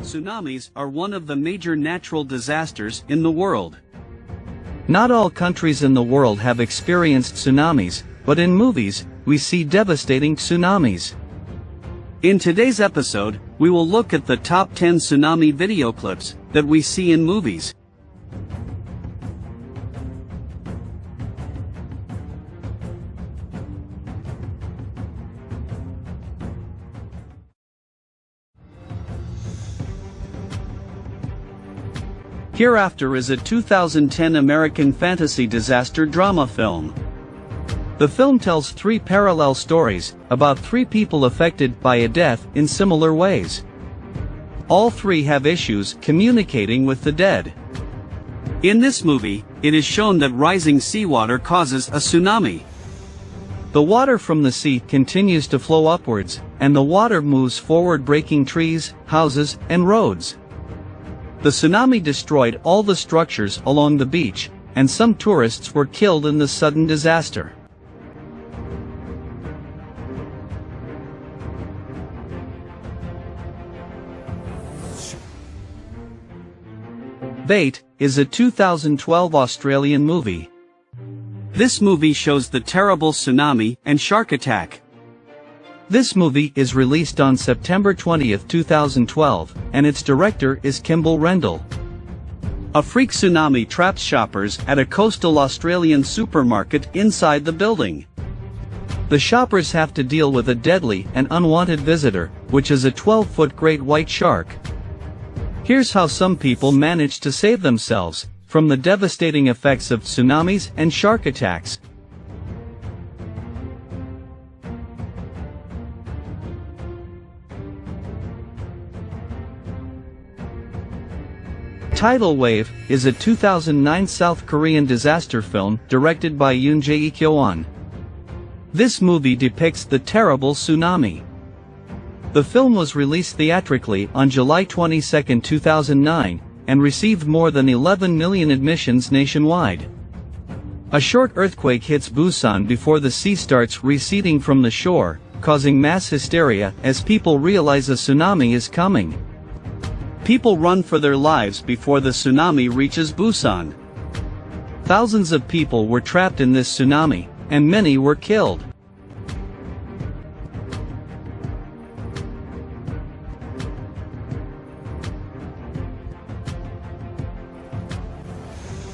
Tsunamis are one of the major natural disasters in the world. Not all countries in the world have experienced tsunamis, but in movies, we see devastating tsunamis. In today's episode, we will look at the top 10 tsunami video clips that we see in movies. Hereafter is a 2010 American fantasy disaster drama film. The film tells three parallel stories about three people affected by a death in similar ways. All three have issues communicating with the dead. In this movie, it is shown that rising seawater causes a tsunami. The water from the sea continues to flow upwards, and the water moves forward, breaking trees, houses, and roads. The tsunami destroyed all the structures along the beach, and some tourists were killed in the sudden disaster. Bait is a 2012 Australian movie. This movie shows the terrible tsunami and shark attack. This movie is released on September 20, 2012, and its director is Kimball Rendell. A freak tsunami traps shoppers at a coastal Australian supermarket inside the building. The shoppers have to deal with a deadly and unwanted visitor, which is a 12-foot great white shark. Here's how some people manage to save themselves from the devastating effects of tsunamis and shark attacks. Tidal Wave is a 2009 South Korean disaster film directed by Yoon Jae-kyoan. This movie depicts the terrible tsunami. The film was released theatrically on July 22, 2009, and received more than 11 million admissions nationwide. A short earthquake hits Busan before the sea starts receding from the shore, causing mass hysteria as people realize a tsunami is coming. People run for their lives before the tsunami reaches Busan. Thousands of people were trapped in this tsunami, and many were killed. "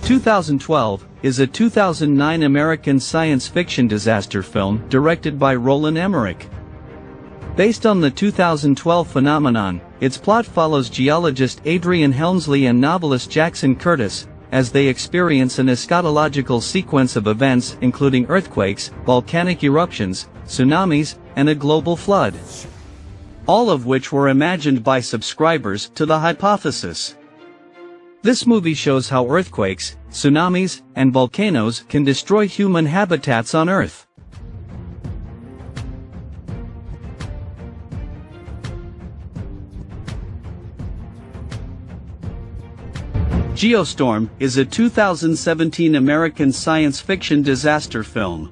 2012 is a 2009 American science fiction disaster film directed by Roland Emmerich. Based on the 2012 phenomenon, its plot follows geologist Adrian Helmsley and novelist Jackson Curtis as they experience an eschatological sequence of events including earthquakes, volcanic eruptions, tsunamis, and a global flood. All of which were imagined by subscribers to the hypothesis. This movie shows how earthquakes, tsunamis, and volcanoes can destroy human habitats on Earth. Geostorm is a 2017 American science fiction disaster film.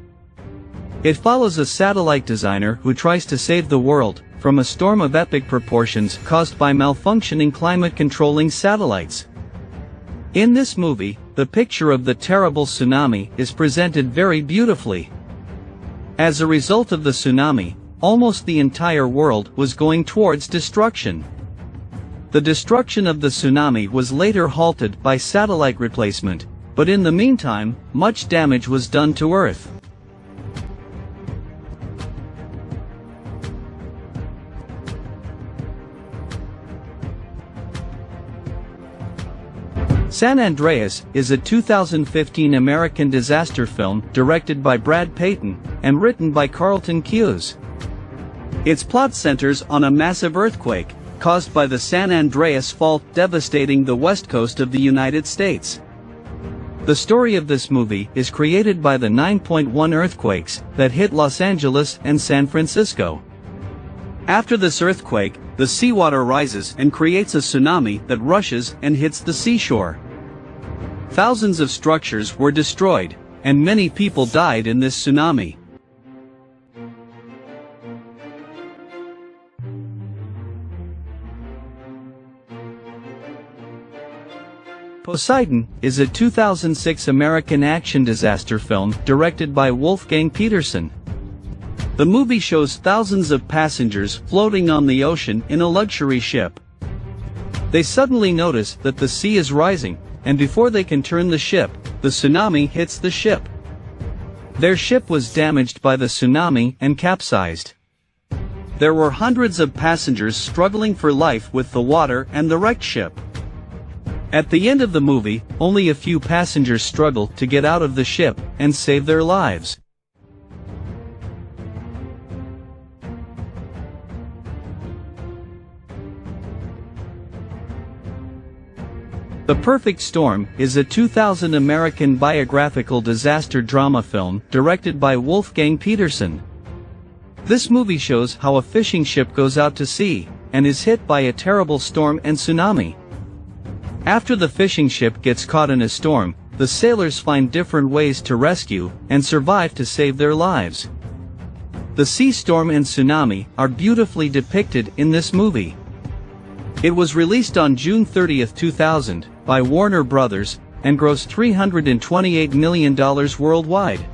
It follows a satellite designer who tries to save the world from a storm of epic proportions caused by malfunctioning climate-controlling satellites. In this movie, the picture of the terrible tsunami is presented very beautifully. As a result of the tsunami, almost the entire world was going towards destruction. The destruction of the tsunami was later halted by satellite replacement, but in the meantime, much damage was done to Earth. San Andreas is a 2015 American disaster film directed by Brad Peyton and written by Carlton Cuse. Its plot centers on a massive earthquake caused by the San Andreas Fault devastating the west coast of the United States. The story of this movie is created by the 9.1 earthquakes that hit Los Angeles and San Francisco. After this earthquake, the seawater rises and creates a tsunami that rushes and hits the seashore. Thousands of structures were destroyed, and many people died in this tsunami. Poseidon is a 2006 American action disaster film directed by Wolfgang Petersen. The movie shows thousands of passengers floating on the ocean in a luxury ship. They suddenly notice that the sea is rising, and before they can turn the ship, the tsunami hits the ship. Their ship was damaged by the tsunami and capsized. There were hundreds of passengers struggling for life with the water and the wrecked ship. At the end of the movie, only a few passengers struggle to get out of the ship and save their lives. The Perfect Storm is a 2000 American biographical disaster drama film directed by Wolfgang Petersen. This movie shows how a fishing ship goes out to sea and is hit by a terrible storm and tsunami. After the fishing ship gets caught in a storm, the sailors find different ways to rescue and survive to save their lives. The sea storm and tsunami are beautifully depicted in this movie. It was released on June 30, 2000, by Warner Brothers, and grossed $328 million worldwide.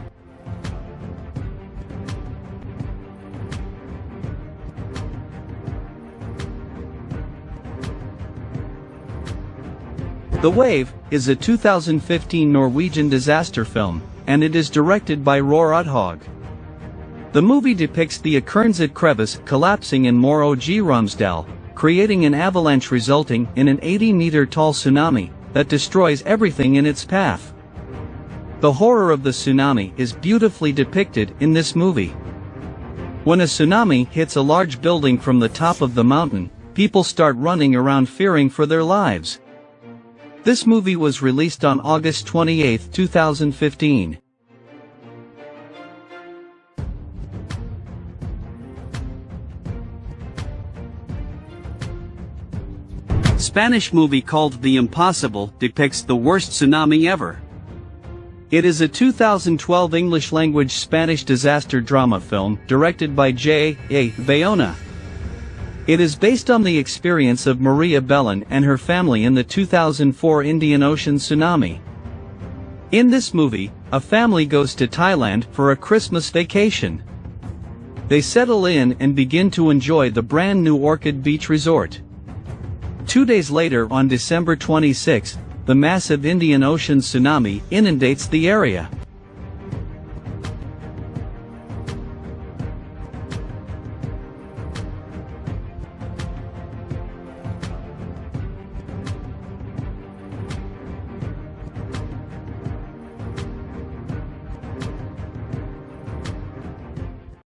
The Wave is a 2015 Norwegian disaster film, and it is directed by Roar Odhaug. The movie depicts the Akernset crevice collapsing in Møre og Romsdal, creating an avalanche resulting in an 80-meter-tall tsunami that destroys everything in its path. The horror of the tsunami is beautifully depicted in this movie. When a tsunami hits a large building from the top of the mountain, people start running around fearing for their lives. This movie was released on August 28, 2015. Spanish movie called The Impossible depicts the worst tsunami ever. It is a 2012 English-language Spanish disaster drama film directed by J.A. Bayona. It is based on the experience of Maria Bølgen and her family in the 2004 Indian Ocean Tsunami. In this movie, a family goes to Thailand for a Christmas vacation. They settle in and begin to enjoy the brand new Orchid Beach Resort. 2 days later, on December 26, the massive Indian Ocean Tsunami inundates the area.